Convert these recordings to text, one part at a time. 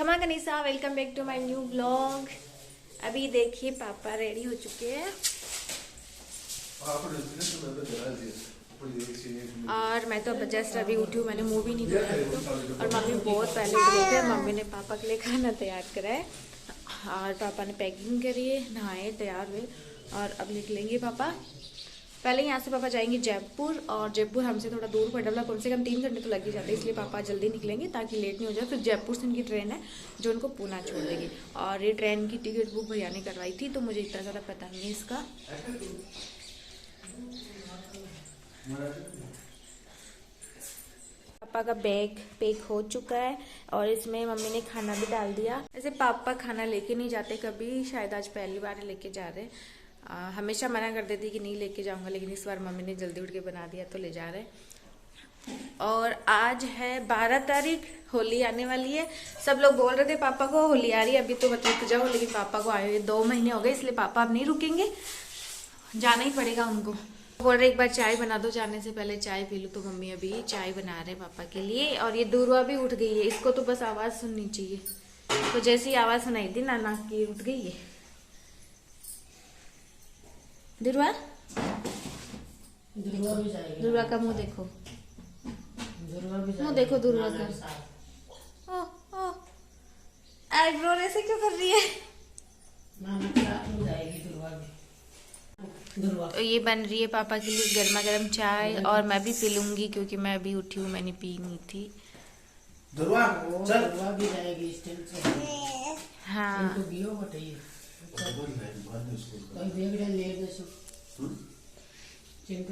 Mama कनीसा, welcome back to my new vlog. अभी देखिए पापा रेडी हो चुके हैं और मैं तो जस्ट अभी उठी हूँ, मैंने मुंह भी नहीं धोया तो। और मम्मी बहुत पहले उठ गए थे। मम्मी ने पापा के लिए खाना तैयार करा है और पापा ने पैकिंग करी है, नहाए तैयार हुए और अब निकलेंगे पापा। पहले यहाँ से पापा जाएंगे जयपुर, और जयपुर हमसे थोड़ा दूर पड़ रहा, कम से कम 3 घंटे तो लग ही जाते हैं, इसलिए पापा जल्दी निकलेंगे ताकि लेट नहीं हो जाए। फिर जयपुर से उनकी ट्रेन है जो उनको पूना छोड़ देगी, और ये ट्रेन की टिकट बुक भैया ने करवाई थी, तो मुझे इतना ज़्यादा पता नहीं है इसका। पापा का बैग पैक हो चुका है और इसमें मम्मी ने खाना भी डाल दिया। ऐसे पापा खाना लेके नहीं जाते कभी, शायद आज पहली बार लेके जा रहे हैं। हमेशा मना कर देती कि नहीं लेके जाऊंगा, लेकिन इस बार मम्मी ने जल्दी उठ के बना दिया तो ले जा रहे। और आज है 12 तारीख, होली आने वाली है। सब लोग बोल रहे थे पापा को होली आ रही है, अभी तो मत रुक जाओ, लेकिन पापा को आए हुए 2 महीने हो गए, इसलिए पापा अब नहीं रुकेंगे, जाना ही पड़ेगा उनको। बोल रहे एक बार चाय बना दो, जाने से पहले चाय पी लूँ, तो मम्मी अभी चाय बना रहे पापा के लिए। और ये दुर्वा भी उठ गई है, इसको तो बस आवाज़ सुननी चाहिए, तो जैसी आवाज़ सुनाई थी नाना की उठ गई है। दुर्वा भी जाएगी। दुर्वा का मुंह देखो, मुंह देखो दुर्वा का। ओ ओ आईब्रो ऐसे क्यों कर रही है? तो ये बन रही है पापा के लिए गर्मा गर्म चाय, और मैं भी पी लूंगी क्योंकि मैं अभी उठी हूँ, मैंने पी नहीं थी। दुर्वा भी जाएगी हाँ।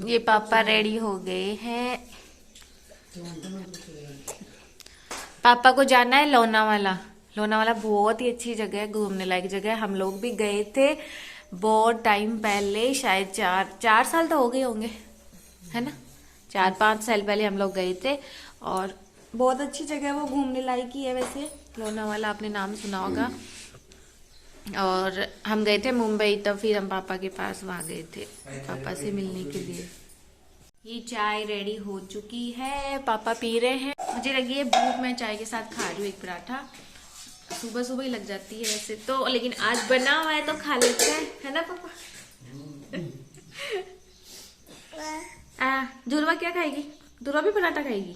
ये पापा रेडी हो गए हैं। पापा को जाना है लोनावाला। लोनावाला बहुत ही अच्छी जगह है, घूमने लायक जगह है। हम लोग भी गए थे बहुत टाइम पहले, शायद 4 साल तो हो गए होंगे, है ना, 4-5 साल पहले हम लोग गए थे, और बहुत अच्छी जगह है वो, घूमने लायक ही है। वैसे लोनावाला आपने नाम सुना होगा। और हम गए थे मुंबई, तब फिर हम पापा के पास वहाँ गए थे पापा से मिलने के लिए। ये चाय रेडी हो चुकी है, पापा पी रहे हैं। मुझे लगी है भूख, मैं चाय के साथ खा रही हूँ एक पराठा। सुबह सुबह ही लग जाती है वैसे तो, लेकिन आज बना हुआ है तो खा लेते हैं, है ना पापा? दुर्वा क्या खाएगी? दुर्वा भी पराठा खाएगी।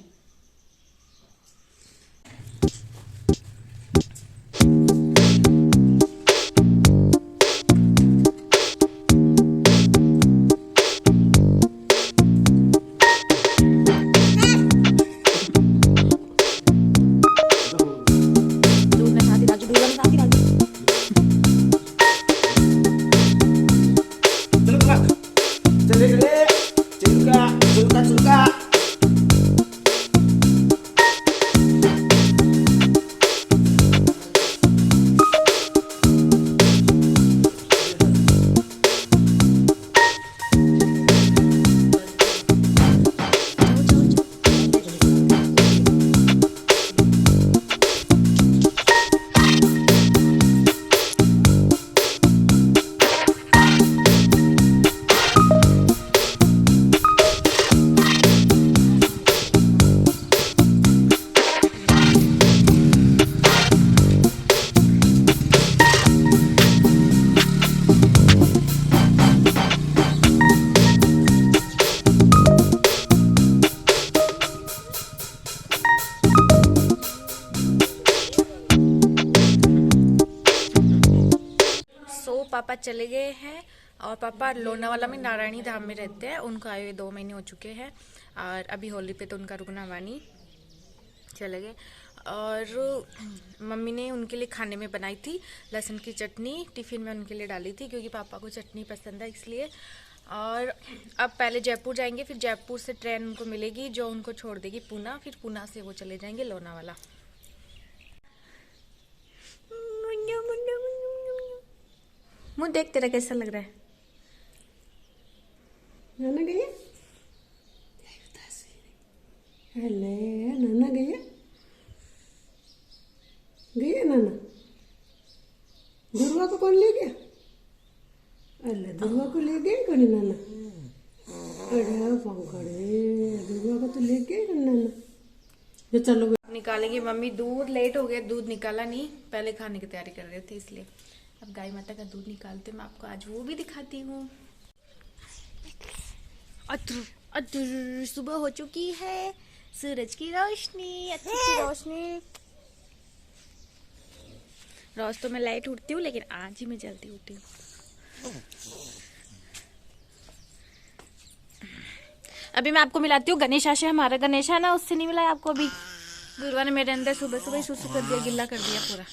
पापा चले गए हैं, और पापा लोनावाला में नारायणी धाम में रहते हैं, उनको आए हुए 2 महीने हो चुके हैं, और अभी होली पे तो उनका रुकना हुआ नहीं, चले गए। और मम्मी ने उनके लिए खाने में बनाई थी लहसुन की चटनी, टिफ़िन में उनके लिए डाली थी क्योंकि पापा को चटनी पसंद है इसलिए। और अब पहले जयपुर जाएंगे, फिर जयपुर से ट्रेन उनको मिलेगी जो उनको छोड़ देगी पूना, फिर पूना से वो चले जाएंगे लोनावाला। मुँह देख तेरा कैसा लग रहा है? नाना गई नाना गई नाना। दुर्वा को कौन ले गया? अल्लाह दुर्वा को ले गए कौन नाना? अरे पंकड़े दुर्वा को तो ले गए नाना। जो चलो निकालेंगे। मम्मी दूध लेट हो गया, दूध निकाला नहीं, पहले खाने की तैयारी कर रहे थे इसलिए। अब गाय माता का दूध निकालते, मैं आपको आज वो भी दिखाती हूँ। अतर अतर सुबह हो चुकी है, सूरज की रोशनी, अच्छी सी रोशनी। रोज तो मैं लाइट उठती हूँ, लेकिन आज ही मैं जल्दी उठी हूँ। अभी मैं आपको मिलाती हूँ गणेशा से। हमारा गणेशा ना, उससे नहीं मिला आपको अभी। गुरुआ ने मेरे अंदर सुबह सुबह सुसु कर दिया, गिल्ला कर दिया पूरा।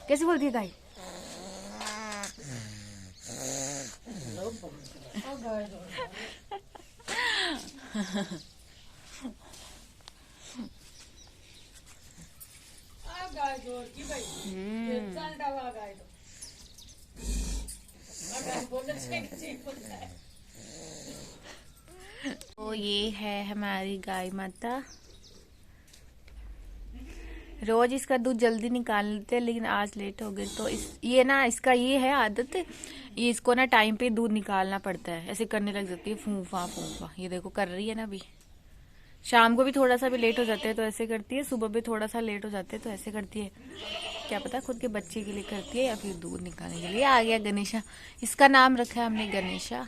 कैसे बोलती है गाय? तो ये है हमारी गाय माता। रोज इसका दूध जल्दी निकाल लेते हैं, लेकिन आज लेट हो गए तो ये ना, इसका ये है आदत, ये इसको ना टाइम पे दूध निकालना पड़ता है। ऐसे करने लग जाती है, फूफा फूफा। ये देखो कर रही है ना अभी। शाम को भी थोड़ा सा भी लेट हो जाते हैं तो ऐसे करती है, सुबह भी थोड़ा सा लेट हो जाते हैं तो ऐसे करती है। क्या पता खुद के बच्चे के लिए करती है या फिर दूध निकालने के लिए। आ गया गणेशा, इसका नाम रखा है हमने गणेशा।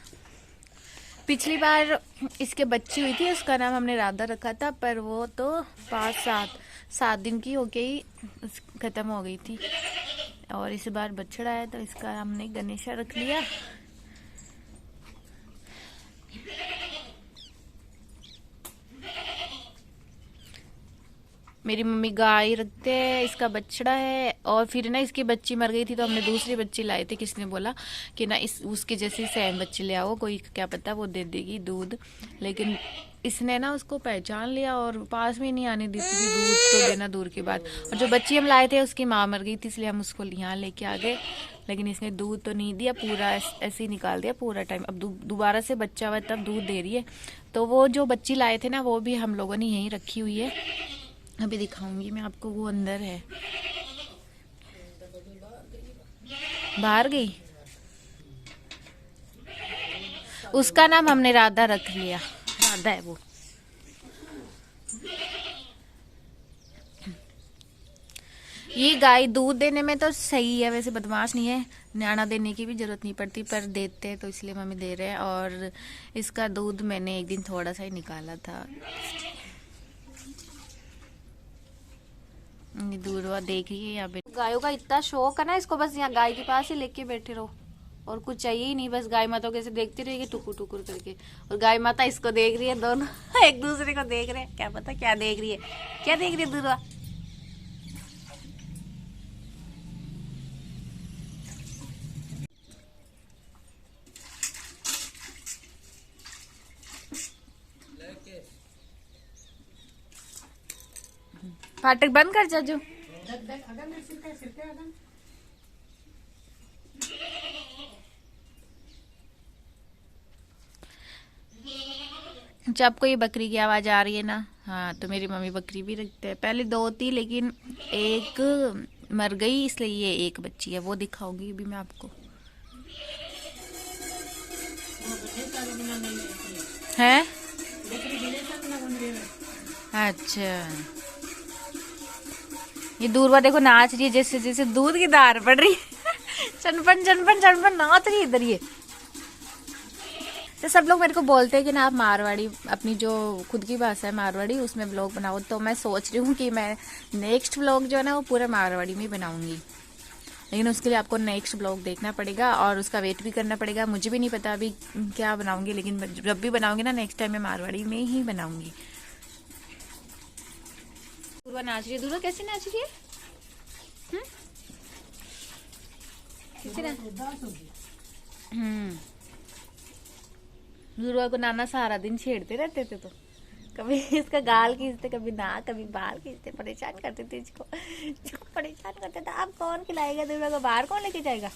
पिछली बार इसके बच्ची हुई थी, उसका नाम हमने राधा रखा था, पर वो तो 5-7 दिन की हो गई, खत्म हो गई थी। और इस बार बछड़ा है तो इसका हमने गणेशा रख लिया। मेरी मम्मी गाय रखते हैं, इसका बछड़ा है। और फिर ना इसकी बच्ची मर गई थी तो हमने दूसरी बच्ची लाई थी। किसने बोला कि ना इस उसके जैसी सेम बच्ची ले आओ, कोई क्या पता वो दे देगी दूध। लेकिन इसने ना उसको पहचान लिया और पास में नहीं आने दी थी, दूध तो देना दूर की बात। और जो बच्ची हम लाए थे उसकी माँ मर गई थी, इसलिए हम उसको यहाँ लेके आ गए। लेकिन इसने दूध तो नहीं दिया, पूरा ऐसे ही निकाल दिया पूरा टाइम। अब दोबारा से बच्चा हुआ तब दूध दे रही है। तो वो जो बच्ची लाए थे ना, वो भी हम लोगों ने यहीं रखी हुई है। अभी दिखाऊंगी मैं आपको, वो अंदर है। बाहर गई। उसका नाम हमने राधा रख लिया, राधा है वो। ये गाय दूध देने में तो सही है, वैसे बदमाश नहीं है। न्याणा देने की भी जरूरत नहीं पड़ती, पर देते हैं तो इसलिए मम्मी दे रहे हैं। और इसका दूध मैंने एक दिन थोड़ा सा ही निकाला था। दूरवा देख रही है यहाँ पे। गायों का इतना शौक है ना, इसको बस यहाँ गाय के पास ही लेके बैठे रहो और कुछ चाहिए ही नहीं। बस गाय माता को ऐसे देखती रहेगी टुकुर टुकुर करके, और गाय माता इसको देख रही है। दोनों एक दूसरे को देख रहे हैं, क्या पता क्या देख रही है, क्या देख रही है दूरवा। फाटक बंद कर जा जो। जब आपको ये बकरी की आवाज आ रही है ना, हाँ, तो मेरी मम्मी बकरी भी रखते हैं। पहले 2 थी, लेकिन एक मर गई, इसलिए ये एक बच्ची है। वो दिखाऊंगी भी मैं आपको। है अच्छा, ये दूरवा देखो नाच रही है, जैसे जैसे दूध की धार पड़ रही है। चनपन चनपन चनपन नाच रही है इधर ये। तो सब लोग मेरे को बोलते हैं कि ना आप मारवाड़ी, अपनी जो खुद की भाषा है मारवाड़ी, उसमें व्लॉग बनाओ। तो मैं सोच रही हूँ कि मैं नेक्स्ट व्लॉग जो है ना वो पूरा मारवाड़ी में बनाऊंगी। लेकिन उसके लिए आपको नेक्स्ट व्लॉग देखना पड़ेगा और उसका वेट भी करना पड़ेगा। मुझे भी नहीं पता अभी क्या बनाऊंगी, लेकिन जब भी बनाऊंगी ना नेक्स्ट टाइम मैं मारवाड़ी में ही बनाऊंगी। दूरवा नाच रही है। दूरवा कैसे नाच रही है? दूरवा को नाना सारा दिन छेड़ते रहते थे, तो कभी इसका गाल खींचते, कभी नाक, कभी बाल खींचते, परेशान करते थे इसको परेशान करते थे। अब कौन खिलाएगा दूरवा को? बाहर कौन लेके जाएगा?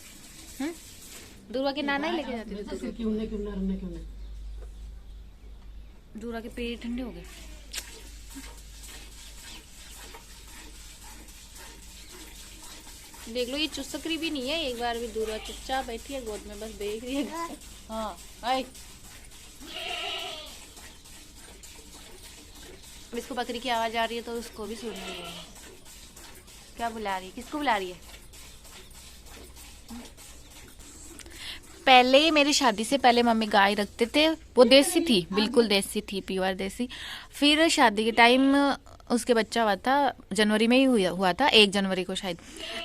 दूरवा के नाना ही लेके जाते थे। दूरवा के पेट ठंडे हो गए। देख लो, ये चुस्सकरी भी नहीं है एक बार भी। दूरवा चुपचाप बैठी है गोद में, बस देख रही है। हाँ, अब इसको बकरी की आवाज़ आ रही है तो उसको भी सुन रही है। क्या बुला रही है, किसको बुला रही है? पहले मेरी शादी से पहले मम्मी गाय रखते थे, वो देसी थी, बिल्कुल देसी थी, प्योर देसी। फिर शादी के टाइम उसके बच्चा हुआ था, जनवरी में ही हुआ था, 1 जनवरी को शायद।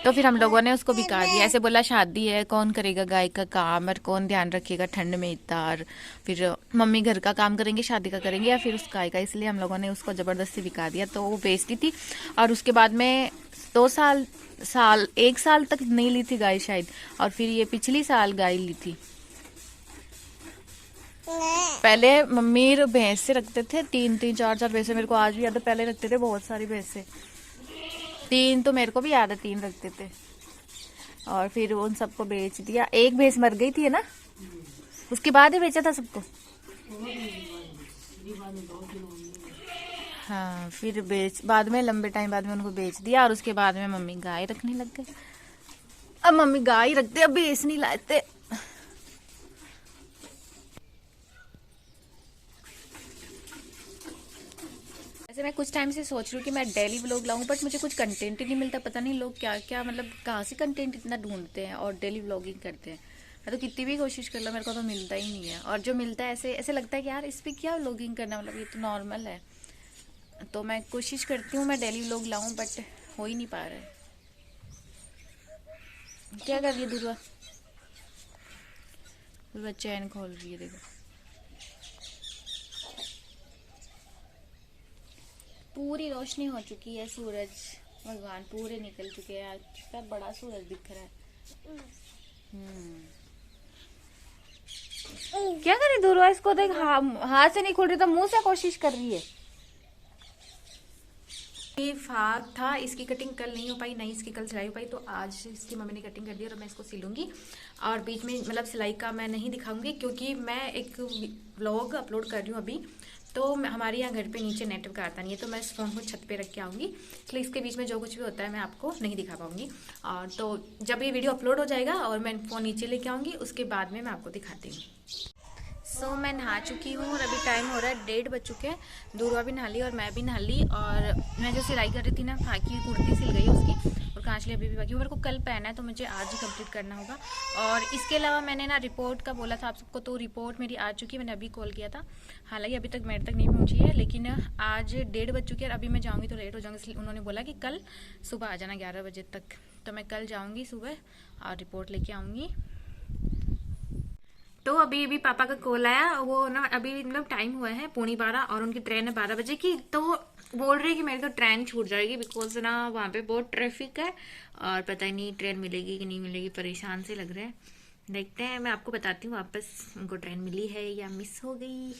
तो फिर हम लोगों ने उसको बिका दिया, ऐसे बोला शादी है कौन करेगा गाय का काम और कौन ध्यान रखेगा ठंड में इतना, और फिर मम्मी घर का काम करेंगे शादी का करेंगे या फिर उस गाय का, इसलिए हम लोगों ने उसको ज़बरदस्ती बिका दिया। तो वो बेचती थी और उसके बाद में 1 साल तक नहीं ली थी गाय शायद, और फिर ये पिछली साल गाय ली थी। पहले मम्मी भैंस से रखते थे 3-3 4-4 भैंसे, मेरे को आज भी याद है, पहले रखते थे बहुत सारी भैंसे, 3 तो मेरे को भी याद है, 3 रखते थे। और फिर उन सबको बेच दिया, एक भैंस मर गई थी है ना, उसके बाद ही बेचा था सबको। हाँ, फिर बाद में लंबे टाइम बाद में उनको बेच दिया, और उसके बाद में मम्मी गाय रखने लग गए। अब मम्मी गाय रखते, अब भैंस नहीं लाते। वैसे मैं कुछ टाइम से सोच रही हूँ कि मैं डेली व्लॉग लाऊं, बट मुझे कुछ कंटेंट ही नहीं मिलता। पता नहीं लोग क्या क्या मतलब कहाँ से कंटेंट इतना ढूंढते हैं और डेली व्लॉगिंग करते हैं। मैं तो कितनी भी कोशिश कर लो, मेरे को तो मिलता ही नहीं है। और जो मिलता है ऐसे ऐसे लगता है कि यार इस पर क्या व्लॉगिंग करना, मतलब ये तो नॉर्मल है। तो मैं कोशिश करती हूँ मैं डेली व्लॉग लाऊं, बट हो ही नहीं पा रहा है। क्या कर रही है दुर्वा? दुर्वा चैन खोल रही है, देखो। पूरी रोशनी हो चुकी है, सूरज भगवान पूरे निकल चुके हैं आज, कितना बड़ा सूरज दिख रहा है। क्या करे दुर्वा, इसको देख, हाथ से नहीं खोल रही तो मुंह से कोशिश कर रही है। ये फाग था, इसकी कटिंग कल नहीं हो पाई, नहीं इसकी कल सिलाई हो पाई, तो आज इसकी मम्मी ने कटिंग कर दी और मैं इसको सिलूंगी। और बीच में मतलब सिलाई का मैं नहीं दिखाऊंगी, क्योंकि मैं एक व्लॉग अपलोड कर रही हूँ अभी, तो हमारे यहाँ घर पे नीचे नेटवर्क आता नहीं है, तो मैं इस फोन को छत पे रख के आऊँगी, इसलिए इसके बीच में जो कुछ भी होता है मैं आपको नहीं दिखा पाऊंगी। और तो जब ये वीडियो अपलोड हो जाएगा और मैं फ़ोन नीचे लेके आऊँगी, उसके बाद में मैं आपको दिखाती हूँ। सो मैं नहा चुकी हूँ और अभी टाइम हो रहा है 1:30 बज चुके हैं। दूरवा भी नहा ली और मैं भी नहा ली, और मैं जो सिलाई कर रही थी ना, फाकी कुर्ती सिल गई उसकी, और कांचली अभी भी बाकी। मेरे को कल पहना है तो मुझे आज ही कंप्लीट करना होगा। और इसके अलावा मैंने ना रिपोर्ट का बोला था आप सबको, तो रिपोर्ट मेरी आ चुकी है, मैंने अभी कॉल किया था। हालांकि अभी तक मेरे तक नहीं पहुँची है, लेकिन आज 1:30 बज चुकी है और अभी मैं जाऊँगी तो लेट हो जाऊँगी, इसलिए उन्होंने बोला कि कल सुबह आ जाना 11 बजे तक। तो मैं कल जाऊँगी सुबह और रिपोर्ट लेके आऊँगी। तो अभी पापा का कॉल आया, वो ना अभी मतलब टाइम हुआ है 11:15 और उनकी ट्रेन है 12 बजे की। तो बोल रही है कि मेरी तो ट्रेन छूट जाएगी, बिकॉज ना वहाँ पे बहुत ट्रैफिक है और पता ही नहीं ट्रेन मिलेगी कि नहीं मिलेगी, परेशान से लग रहे हैं। देखते हैं, मैं आपको बताती हूँ वापस उनको ट्रेन मिली है या मिस हो गई।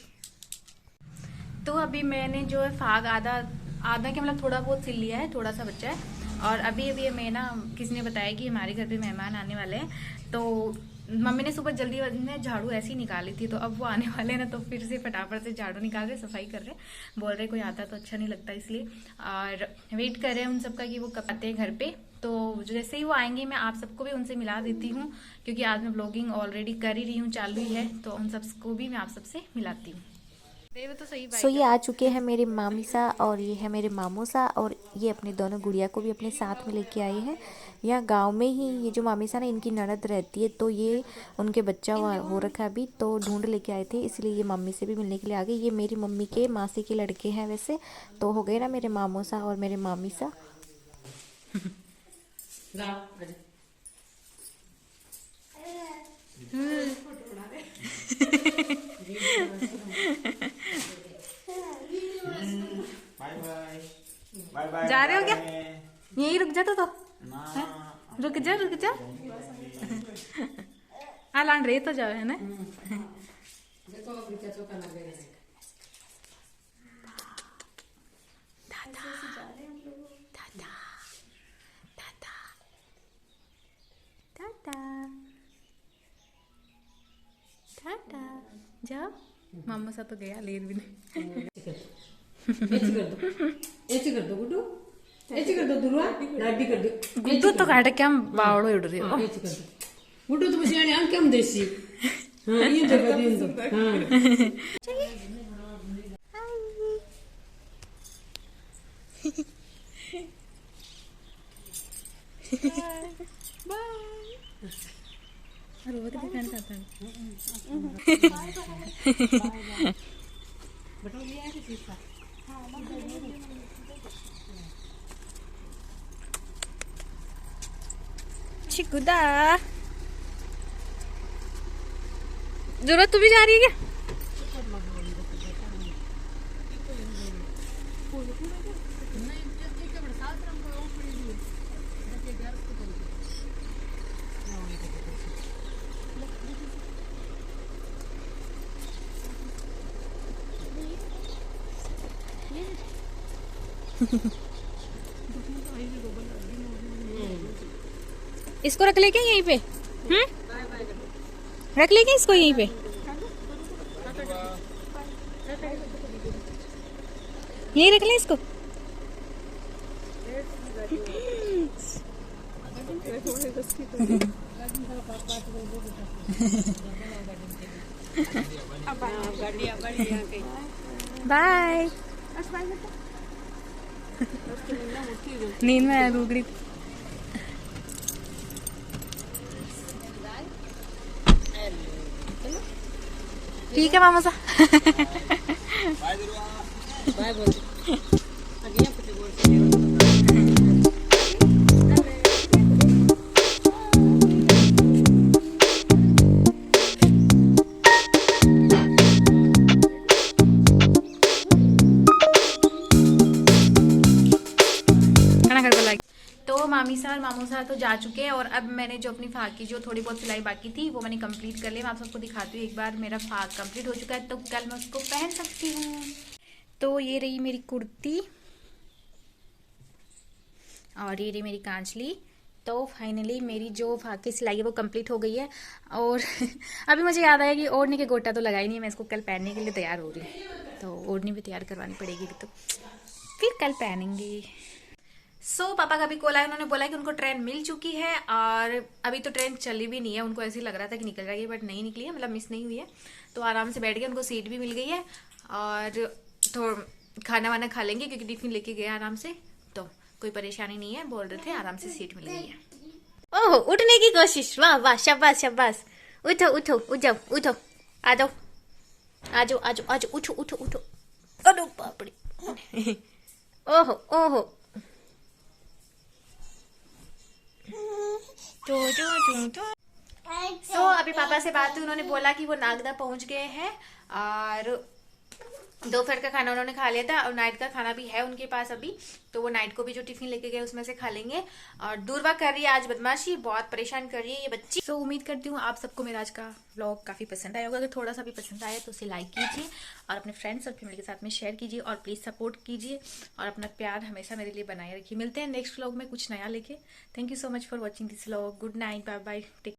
तो अभी मैंने जो है फाग आधा के मतलब थोड़ा बहुत सिल लिया है, थोड़ा सा बच्चा है। और अभी मैं ना, किसी ने बताया कि हमारे घर पे मेहमान आने वाले हैं, तो मम्मी ने सुबह जल्दी में झाड़ू ऐसी निकाली थी, तो अब वो आने वाले हैं ना, तो फिर से फटाफट से झाड़ू निकाल रहे, सफाई कर रहे, बोल रहे कोई आता तो अच्छा नहीं लगता, इसलिए। और वेट कर रहे हैं उन सबका कि वो कब आते हैं घर पे। तो जैसे ही वो आएंगे मैं आप सबको भी उनसे मिला देती हूँ, क्योंकि आज मैं ब्लॉगिंग ऑलरेडी कर ही रही हूँ, चालू ही है, तो उन सबको भी मैं आप सबसे मिलाती हूँ। सो ये आ चुके हैं मेरे मामी सा और ये है मेरे मामू सा, और ये अपने दोनों गुड़िया को भी अपने साथ में लेके आए हैं। यहाँ गांव में ही ये जो मामी सा ना, इनकी ननद रहती है, तो ये उनके बच्चा हो रखा है अभी, तो ढूंढ लेके आए थे, इसलिए ये मम्मी से भी मिलने के लिए आ गए। ये मेरी मम्मी के मासी के लड़के हैं वैसे, तो हो गए ना मेरे मामू सा और मेरे मामी सा। जा रहे हो क्या? यही रुक जा तो रुक जा लान रहे तो जाओ, है ना। टाटा जाओ, मामा सा तो गया लेट भी नहीं। ऐसे कर दो गुड्डू, ऐसे कर दो दुर्वा, लाडी कर दो गुड्डू तो काटे क्या बावड़ो इड़ रही हो। ऐसे कर दो गुड्डू, तुम सियाने हम क्या देसी। हाँ ये देखो, हाँ चिकुदा जरूरत तू भी जा रही है क्या? इसको रख ले क्या यहीं पे? रख ले क्या इसको यहीं पे? यहीं रख ले इसको। बाय। नींद में है गुगड़ी। ठीक है मामा सा। बाय बोल। तो मामी सा और मामू सा तो जा चुके हैं और अब मैंने जो अपनी फाक की जो थोड़ी बहुत सिलाई बाकी थी वो मैंने कंप्लीट कर लिया। मैं आप सबको दिखाती हूँ एक बार। मेरा फाक कंप्लीट हो चुका है तो कल मैं उसको पहन सकती हूँ। तो ये रही मेरी कुर्ती और ये रही मेरी कांचली। तो फाइनली मेरी जो फाक की सिलाई है वो कंप्लीट हो गई है। और अभी मुझे याद आया कि ओढ़ने के गोटा तो लगाई नहीं है। मैं इसको कल पहनने के लिए तैयार हो रही हूँ। तो ओढ़नी भी तैयार करवानी पड़ेगी तो फिर कल पहनेंगे। पापा का भी कॉल आया। उन्होंने बोला कि उनको ट्रेन मिल चुकी है और अभी तो ट्रेन चली भी नहीं है। उनको ऐसे ही लग रहा था कि निकल जाएगी बट नहीं निकली है, मतलब मिस नहीं हुई है। तो आराम से बैठ गए, उनको सीट भी मिल गई है और तो खाना वाना खा लेंगे क्योंकि टिफिन लेके गए आराम से। तो कोई परेशानी नहीं है, बोल रहे थे आराम से सीट मिल गई है। ओह उठने की कोशिश, वाह वाह, शाबाश शाबाश। उठो उठो, उठ जाओ, उठो, आ जाओ आ जाओ आ जाओ आ जाओ, उठो उठो उठो। अरे बाप रे, ओहो ओहो। अभी पापा से बात हुई। उन्होंने बोला कि वो नागदा पहुंच गए हैं और दोपहर का खाना उन्होंने खा लिया था और नाइट का खाना भी है उनके पास अभी। तो वो नाइट को भी जो टिफिन लेके गए उसमें से खा लेंगे। और दूरवा कर रही है आज बदमाशी, बहुत परेशान कर रही है ये बच्ची। उम्मीद करती हूँ आप सबको मेरा आज का व्लॉग काफी पसंद आया होगा। अगर थोड़ा सा भी पसंद आया तो उसे लाइक कीजिए और अपने फ्रेंड्स और फैमिली के साथ में शेयर कीजिए और प्लीज सपोर्ट कीजिए और अपना प्यार हमेशा मेरे लिए बनाए रखिए। मिलते हैं नेक्स्ट व्लॉग में कुछ नया लेके। Thank you so much for watching this vlog. Good night, bye bye.